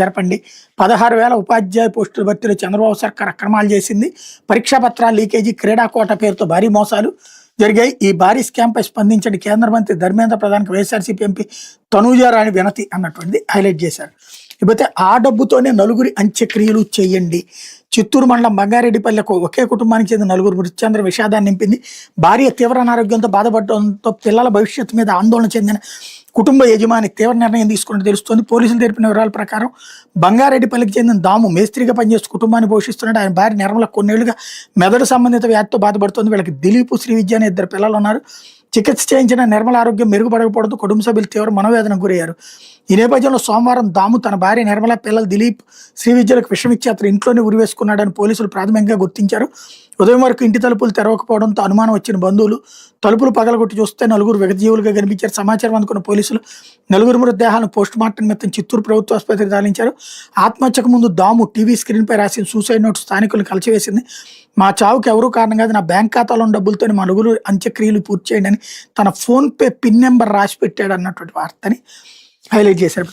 జరపండి. 16,000 ఉపాధ్యాయ పోస్టుల భర్తీలో చంద్రబాబు సర్కార్ అక్రమాలు చేసింది. పరీక్షా పత్రాల లీకేజీ, క్రీడా కోట పేరుతో భారీ మోసాలు జరిగాయి. ఈ భారీ స్కామ్పై స్పందించండి కేంద్ర మంత్రి ధర్మేంద్ర ప్రధాన్కి వైఎస్ఆర్సీపీ ఎంపీ తనూజా రాణి వినతి అన్నటువంటిది హైలైట్ చేశారు. ఇకపోతే ఆ డబ్బుతోనే నలుగురి అంత్యక్రియలు చేయండి. చిత్తూరు మండలం బంగారెడ్డిపల్లెకు ఒకే కుటుంబానికి చెందిన నలుగురు మృతి చెందిన విషాదాన్ని నింపింది. భార్య తీవ్ర అనారోగ్యంతో బాధపడడంతో పిల్లల భవిష్యత్తు మీద ఆందోళన చెందిన కుటుంబ యజమాని తీవ్ర నిర్ణయం తీసుకున్నట్టు తెలుస్తోంది. పోలీసులు తెలిపిన వివరాల ప్రకారం బంగారెడ్డిపల్లికి చెందిన దాము మేస్త్రిగా పనిచేస్తూ కుటుంబాన్ని పోషిస్తున్నాడు. ఆయన భార్య నిర్మల కొన్నేళ్లుగా మెదడు సంబంధిత వ్యాధితో బాధపడుతోంది. వీళ్ళకి దిలీప్, శ్రీ విద్య అనే 2 పిల్లలు ఉన్నారు. చికిత్స చేయించిన నిర్మల ఆరోగ్యం మెరుగుపడకపోవడంతో కుటుంబ సభ్యులు తీవ్ర మనోవేదనకు గురయ్యారు. ఈ నేపథ్యంలో సోమవారం దాము తన భార్య నిర్మల, పిల్లలు దిలీప్, శ్రీ విద్యలకు విషమిచ్చి అతను ఇంట్లోనే ఉరివేసుకున్నాడని పోలీసులు ప్రాథమికంగా గుర్తించారు. ఉదయం వరకు ఇంటి తలుపులు తెరవకపోవడంతో అనుమానం వచ్చిన బంధువులు తలుపులు పగలగొట్టి చూస్తే నలుగురు విగతజీవులుగా కనిపించారు. సమాచారం అందుకున్న పోలీసులు నలుగురు మృతదేహాలను పోస్టుమార్టం నిమిత్తం చిత్తూరు ప్రభుత్వ ఆసుపత్రికి తరలించారు. ఆత్మహత్యకు ముందు దాము టీవీ స్క్రీన్పై రాసిన సూసైడ్ నోట్ స్థానికులను కలిసివేసింది. మా చావుకి ఎవరూ కారణం కాదు, నా బ్యాంక్ ఖాతాలో ఉన్న డబ్బులతో మా నలుగురు అంత్యక్రియలు పూర్తి చేయండి అని తన ఫోన్పే పిన్ నెంబర్ రాసి పెట్టాడు అన్నటువంటి వార్తని హైలైట్ చేశారు.